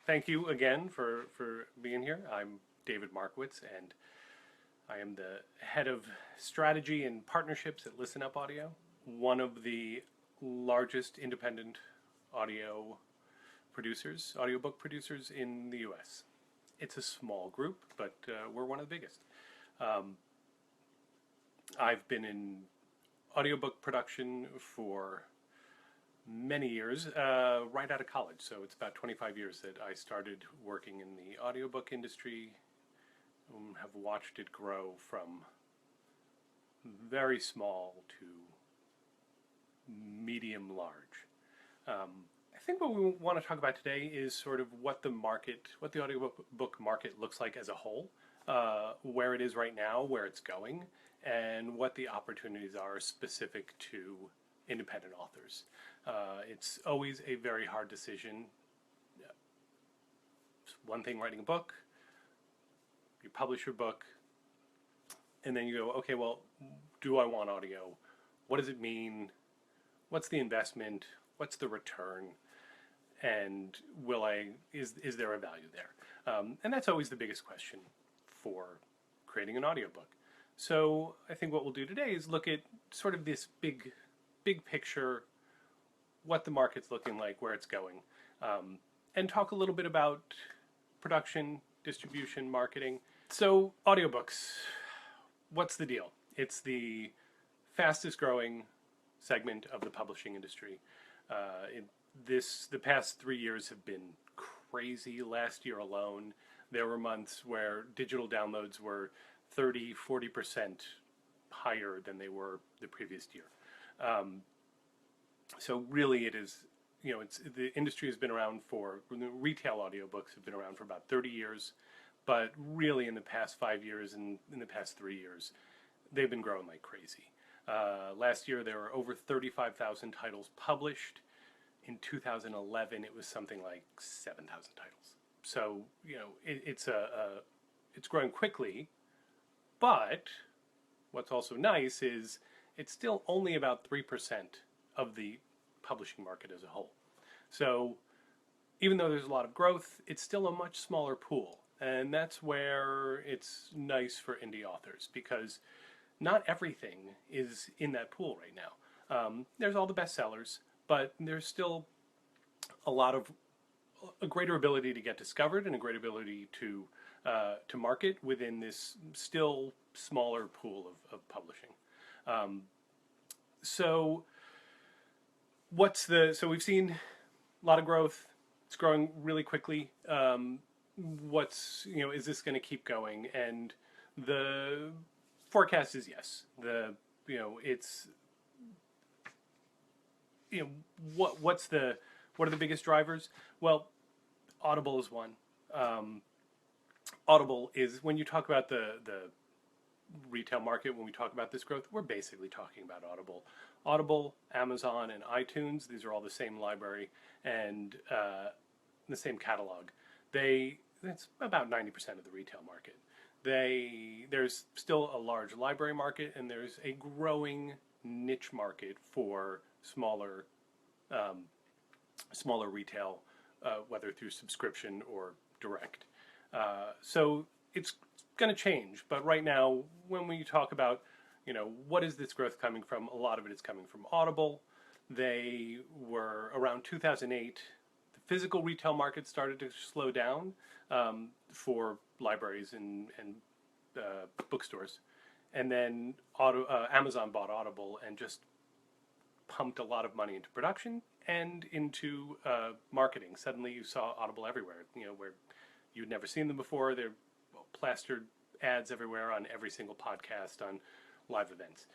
thank you again for being here. I'm David Markowitz, and I am the head of strategy and partnerships at ListenUp Audio, one of the largest independent audiobook producers in the U.S. It's a small group, but we're one of the biggest. I've been in audiobook production for many years, right out of college. So it's about 25 years that I started working in the audiobook industry. Have watched it grow from very small to medium large. I think what we want to talk about today is sort of what the audiobook market looks like as a whole, where it is right now, where it's going, and what the opportunities are specific to independent authors. It's always a very hard decision. It's one thing writing a book, you publish your book, and then you go, okay, well, do I want audio? What does it mean? What's the investment? What's the return? And is there a value there? And that's always the biggest question for creating an audiobook. So I think what we'll do today is look at sort of this big picture, what the market's looking like, where it's going, and talk a little bit about production, distribution, marketing. So audiobooks, what's the deal? It's the fastest growing segment of the publishing industry. The past 3 years have been crazy. Last year alone, there were months where digital downloads were 30-40% higher than they were the previous year. So really it is, the industry has been around retail audiobooks have been around for about 30 years, but really in the past 5 years and in the past 3 years, they've been growing like crazy. Last year there were over 35,000 titles published. In 2011 it was something like 7,000 titles. So, it's growing quickly, but what's also nice is it's still only about 3% of the publishing market as a whole. So even though there's a lot of growth, it's still a much smaller pool. And that's where it's nice for indie authors, because not everything is in that pool right now. There's all the bestsellers, but there's still a greater ability to get discovered and a greater ability to market within this still smaller pool of publishing. So we've seen a lot of growth. It's growing really quickly. Is this going to keep going? And the forecast is yes. What are the biggest drivers? Well, Audible is one. Audible is, when you talk about the retail market, when we talk about this growth, we're basically talking about Audible. Audible, Amazon, and iTunes, these are all the same library and the same catalog. It's about 90% of the retail market. There's still a large library market, and there's a growing niche market for smaller retail, whether through subscription or direct. So it's going to change, but right now, when we talk about, what is this growth coming from, a lot of it is coming from Audible. They were around 2008. The physical retail market started to slow down for libraries and bookstores, and then Amazon bought Audible and just pumped a lot of money into production and into marketing. Suddenly you saw Audible everywhere, where you'd never seen them before. They're plastered ads everywhere on every single podcast, on live events.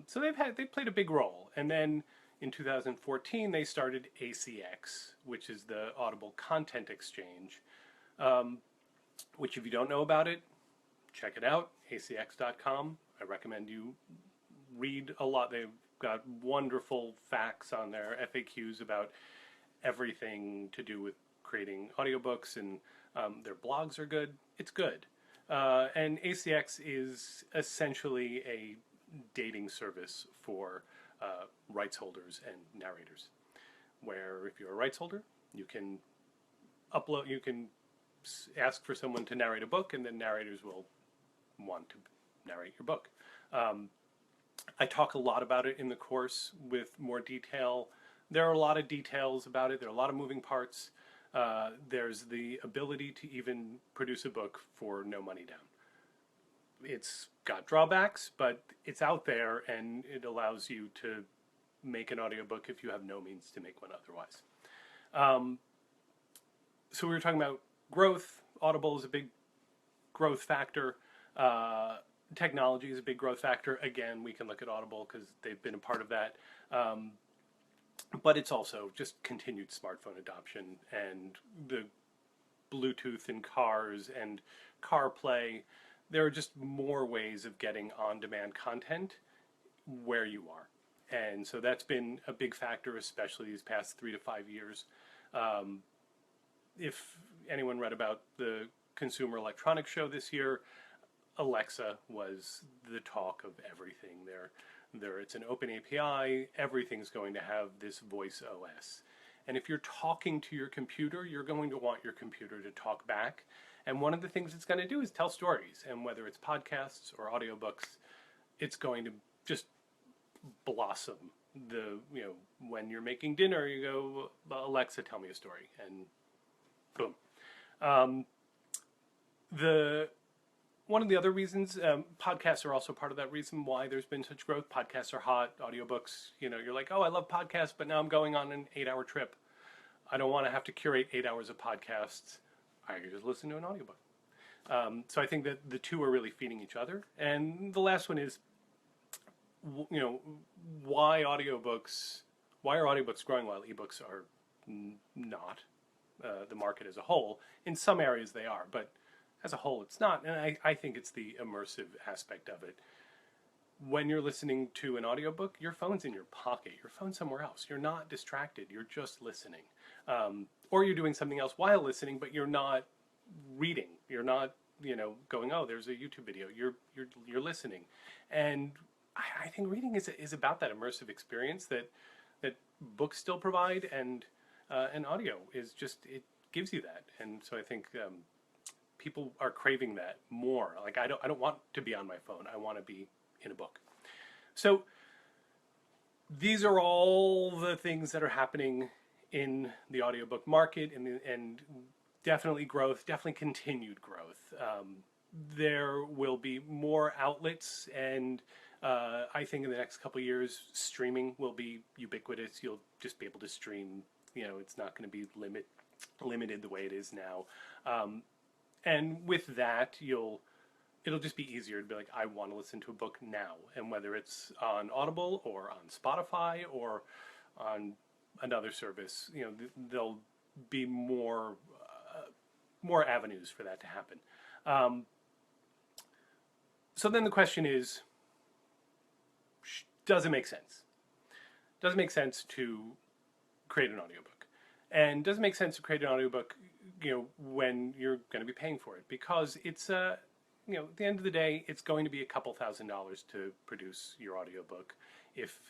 So they played a big role. And then in 2014 they started ACX, which is the Audible Content Exchange, which, if you don't know about it, check it out, acx.com. I recommend you read a lot. They've got wonderful facts on their FAQs about everything to do with creating audiobooks, and their blogs are good. It's good. And ACX is essentially a dating service for rights holders and narrators, where if you're a rights holder, you can upload. You can ask for someone to narrate a book, and then narrators will want to narrate your book. I talk a lot about it in the course with more detail. There are a lot of details about it. There are a lot of moving parts. There's the ability to even produce a book for no money down. It's got drawbacks, but it's out there, and it allows you to make an audiobook if you have no means to make one otherwise. So we were talking about growth. Audible is a big growth factor. Technology is a big growth factor. Again, we can look at Audible because they've been a part of that. But it's also just continued smartphone adoption and the Bluetooth in cars and CarPlay. There are just more ways of getting on-demand content where you are. And so that's been a big factor, especially these past 3 to 5 years. If anyone read about the Consumer Electronics Show this year, Alexa was the talk of everything there. It's an open API. Everything's going to have this voice OS. And if you're talking to your computer, you're going to want your computer to talk back. And one of the things it's going to do is tell stories. And whether it's podcasts or audiobooks, it's going to just blossom. When you're making dinner, you go, Alexa, tell me a story. And boom. One of the other reasons, podcasts are also part of that reason why there's been such growth. Podcasts are hot, audiobooks, you're like, oh, I love podcasts, but now I'm going on an 8-hour trip. I don't want to have to curate 8 hours of podcasts. I can just listen to an audiobook. So I think that the two are really feeding each other. And the last one is, why are audiobooks growing while ebooks are not? The market as a whole. In some areas they are, but as a whole it's not. And I think it's the immersive aspect of it. When you're listening to an audiobook, your phone's in your pocket. Your phone's somewhere else. You're not distracted. You're just listening. Or you're doing something else while listening, but you're not reading. You're not, going, oh, there's a YouTube video. You're listening. And I think reading is about that immersive experience that books still provide, and audio is just, it gives you that. And so I think people are craving that more. Like, I don't want to be on my phone. I want to be in a book. So these are all the things that are happening in the audiobook market, and definitely growth, definitely continued growth. There will be more outlets, and I think in the next couple of years, streaming will be ubiquitous. You'll just be able to stream. It's not going to be limited the way it is now. And with that, it'll just be easier to be like, I want to listen to a book now. And whether it's on Audible or on Spotify or on another service, there'll be more avenues for that to happen. So then the question is, does it make sense? Does it make sense to create an audiobook? And does it make sense to create an audiobook, when you're going to be paying for it? Because it's, at the end of the day, it's going to be a couple $1,000s to produce your audiobook if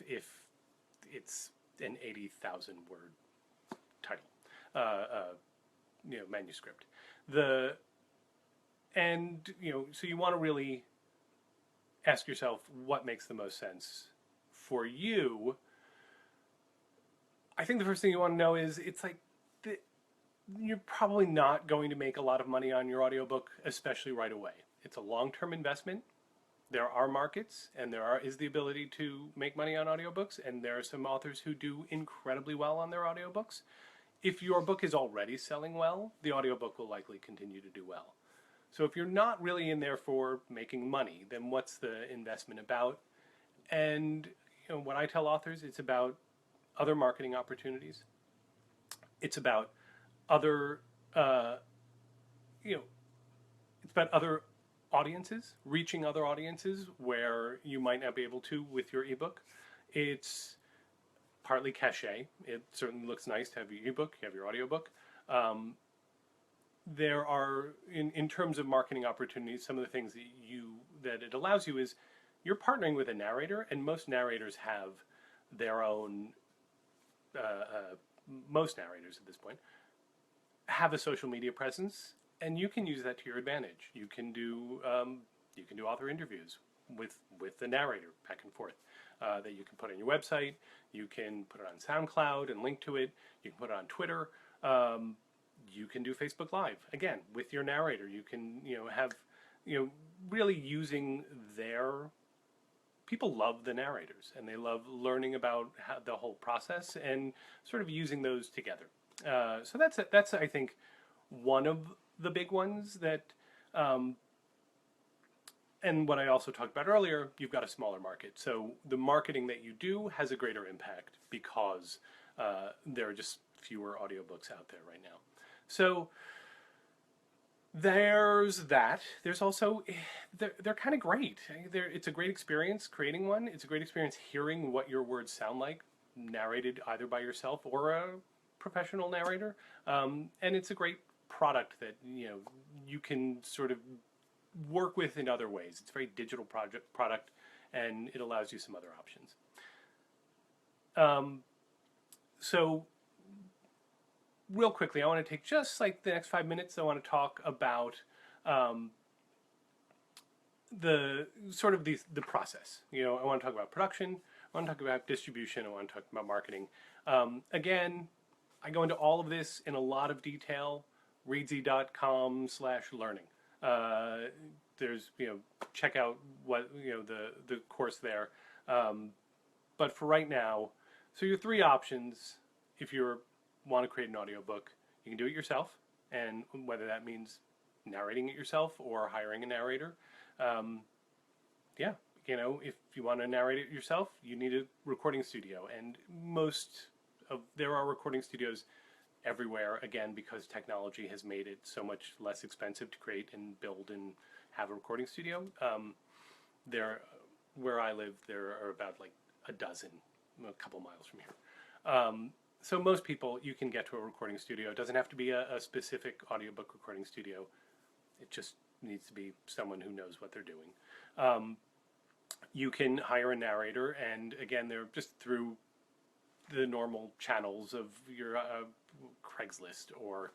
it's an 80,000 word title, manuscript. So you want to really ask yourself what makes the most sense for you. I think the first thing you want to know is, it's like, you're probably not going to make a lot of money on your audiobook, especially right away. It's a long-term investment. There are markets, and there is the ability to make money on audiobooks, and there are some authors who do incredibly well on their audiobooks. If your book is already selling well, the audiobook will likely continue to do well. So if you're not really in there for making money, then what's the investment about? And what I tell authors, it's about other marketing opportunities. It's about other, it's about other audiences, reaching other audiences where you might not be able to with your ebook. It's partly cachet. It certainly looks nice to have your ebook, you have your audiobook. There are, in terms of marketing opportunities, some of the things that it allows you is, you're partnering with a narrator, and most narrators have their own, most narrators at this point, have a social media presence, and you can use that to your advantage. You can do author interviews with the narrator back and forth that you can put on your website. You can put it on SoundCloud and link to it. You can put it on Twitter. You can do Facebook Live again with your narrator. You can have really using their. People love the narrators, and they love learning about the whole process and sort of using those together. So that's I think one of the big ones that. And what I also talked about earlier, you've got a smaller market. So the marketing that you do has a greater impact because there are just fewer audiobooks out there right now. So there's that. There's also, they're kind of great. It's a great experience creating one. It's a great experience hearing what your words sound like, narrated either by yourself or a professional narrator. And it's a great product that you can sort of work with in other ways. It's a very digital product, and it allows you some other options. So real quickly, I want to take just like the next 5 minutes. I want to talk about the sort of the process. I want to talk about production. I want to talk about distribution. I want to talk about marketing. Again, I go into all of this in a lot of detail. Reedsy.com/learning. There's check out what the course there. But for right now, so your three options if you want to create an audiobook, you can do it yourself, and whether that means narrating it yourself or hiring a narrator. If you want to narrate it yourself, you need a recording studio, and there are recording studios everywhere, again, because technology has made it so much less expensive to create and build and have a recording studio. Where I live, there are about like a dozen, a couple miles from here. So most people, you can get to a recording studio. It doesn't have to be a specific audiobook recording studio. It just needs to be someone who knows what they're doing. You can hire a narrator, and again, they're just through the normal channels of your Craigslist or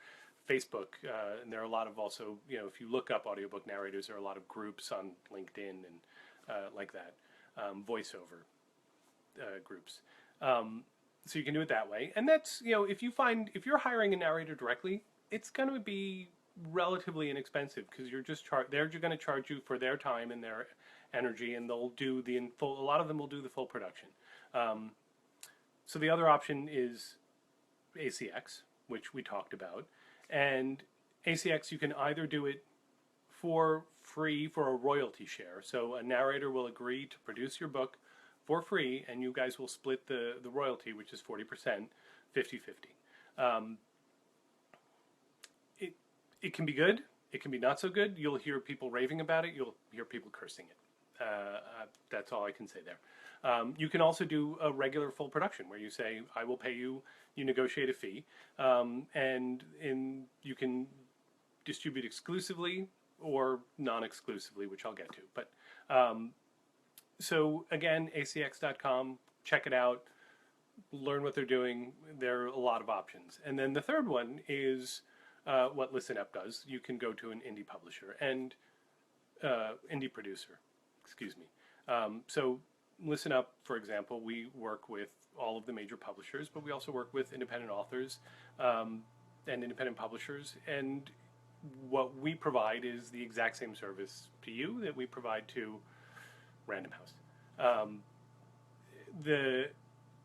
Facebook, and there are a lot of also, if you look up audiobook narrators, there are a lot of groups on LinkedIn and like that, voiceover groups. So you can do it that way, and that's if you're hiring a narrator directly, it's going to be relatively inexpensive because they're going to charge you for their time and their energy, and they'll do a lot of them will do the full production. So the other option is ACX, which we talked about. And ACX, you can either do it for free for a royalty share. So a narrator will agree to produce your book for free, and you guys will split the royalty, which is 40%, 50-50. It can be good. It can be not so good. You'll hear people raving about it. You'll hear people cursing it. That's all I can say there. You can also do a regular full production where you say, I will pay you, you negotiate a fee, and you can distribute exclusively or non-exclusively, which I'll get to. But so again, acx.com, check it out, learn what they're doing. There are a lot of options. And then the third one is what ListenUp does. You can go to an indie publisher and indie producer, excuse me. So ListenUp, for example, we work with all of the major publishers, but we also work with independent authors and independent publishers. And what we provide is the exact same service to you that we provide to Random House.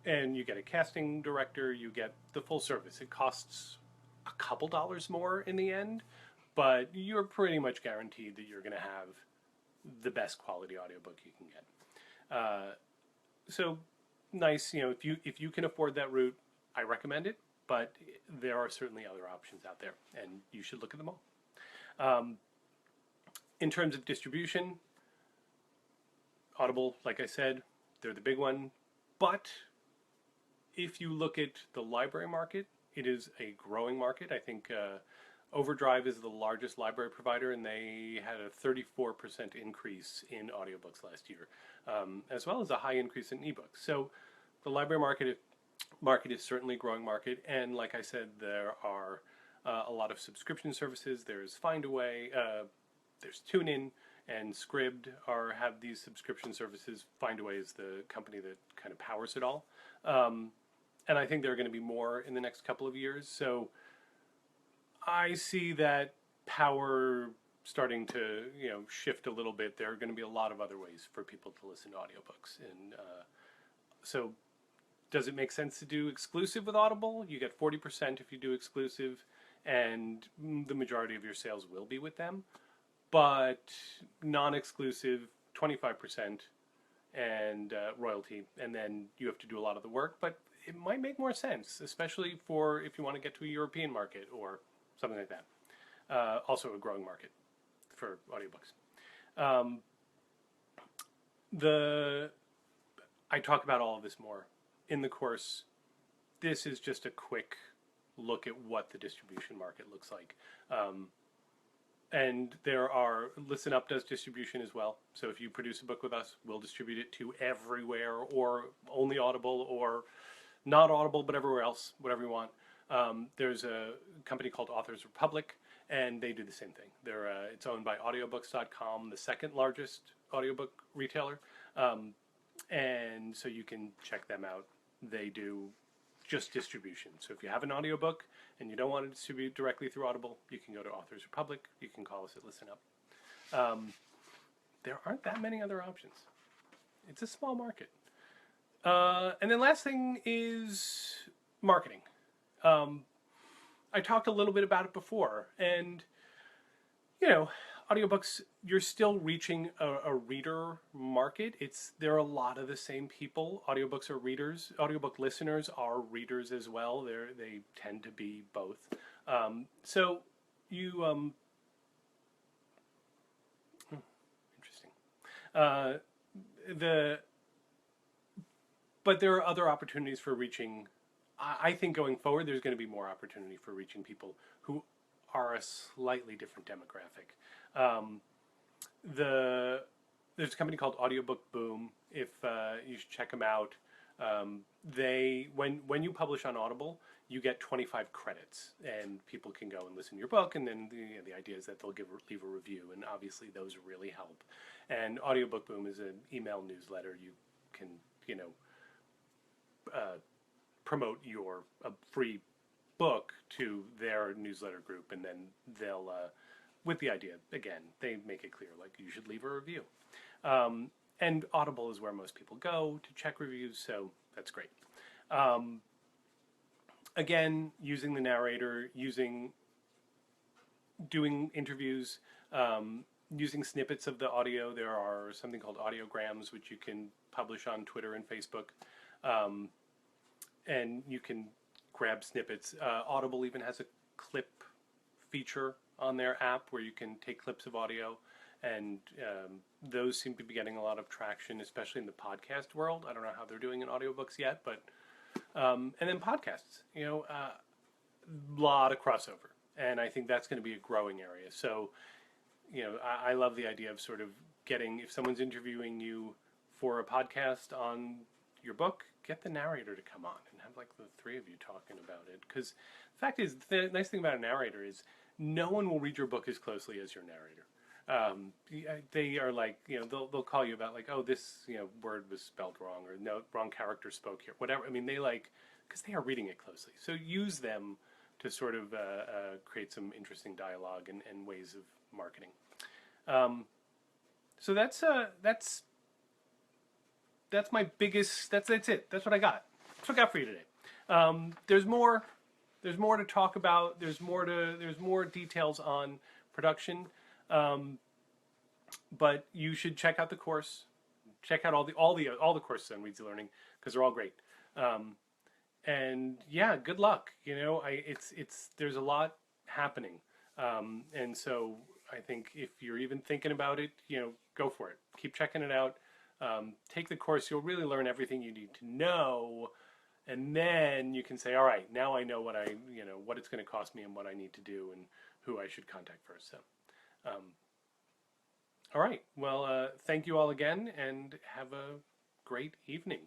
And you get a casting director, you get the full service. It costs a couple dollars more in the end, but you're pretty much guaranteed that you're going to have the best quality audiobook you can get. So nice, if you can afford that route, I recommend it, but there are certainly other options out there, and you should look at them all. In terms of distribution, Audible, like I said, they're the big one, but if you look at the library market, it is a growing market. I think Overdrive is the largest library provider, and they had a 34% increase in audiobooks last year, as well as a high increase in ebooks. So the library market is certainly a growing market, and like I said, there are a lot of subscription services. There's Findaway, there's TuneIn, and Scribd have these subscription services. Findaway is the company that kind of powers it all. And I think there are going to be more in the next couple of years. So I see that power starting to shift a little bit. There are going to be a lot of other ways for people to listen to audiobooks. And so does it make sense to do exclusive with Audible? You get 40% if you do exclusive, and the majority of your sales will be with them. But non-exclusive, 25% and royalty, and then you have to do a lot of the work. But it might make more sense, especially for if you want to get to a European market or something like that. Also a growing market for audiobooks. I talk about all of this more in the course. This is just a quick look at what the distribution market looks like. And ListenUp does distribution as well. So if you produce a book with us, we'll distribute it to everywhere, or only Audible, or not Audible, but everywhere else, whatever you want. There's a company called Authors Republic, and they do the same thing. It's owned by Audiobooks.com, the second largest audiobook retailer. And so you can check them out. They do just distribution. So if you have an audiobook and you don't want to distribute directly through Audible, you can go to Authors Republic. You can call us at ListenUp. There aren't that many other options. It's a small market. And then last thing is marketing. I talked a little bit about it before, and audiobooks, you're still reaching a reader market. There are a lot of the same people. Audiobooks are readers. Audiobook listeners are readers as well. They tend to be both. So you interesting. But there are other opportunities for reaching. I think going forward, there's going to be more opportunity for reaching people who are a slightly different demographic. There's a company called Audiobook Boom. If you should check them out. When you publish on Audible, you get 25 credits, and people can go and listen to your book. And then the idea is that they'll leave a review, and obviously those really help. And Audiobook Boom is an email newsletter. You can promote a free book to their newsletter group, and then they'll with the idea, again, they make it clear, like, you should leave a review. And Audible is where most people go to check reviews, so that's great. Again, using the narrator, doing interviews, using snippets of the audio. There are something called audiograms, which you can publish on Twitter and Facebook. And you can grab snippets. Audible even has a clip feature on their app where you can take clips of audio, and those seem to be getting a lot of traction, especially in the podcast world. I don't know how they're doing in audiobooks yet, but and then podcasts, a lot of crossover, and I think that's going to be a growing area. So, I love the idea of sort of getting, if someone's interviewing you for a podcast on your book, get the narrator to come on and have like the three of you talking about it. Because the fact is, the nice thing about a narrator is no one will read your book as closely as your narrator. They are like, they'll call you about like, oh, this, word was spelled wrong, or no, wrong character spoke here, whatever. I mean, because they are reading it closely. So use them to sort of create some interesting dialogue and ways of marketing. So that's my biggest. That's it. That's what I got. That's what I got for you today. There's more to talk about. There's more details on production. But you should check out the course. Check out all the courses on Reedsy Learning, because they're all great. And yeah, good luck. There's a lot happening. And so I think if you're even thinking about it, go for it. Keep checking it out. Take the course. You'll really learn everything you need to know. And then you can say, all right, now I know what it's going to cost me and what I need to do and who I should contact first. So, all right. Well, thank you all again, and have a great evening.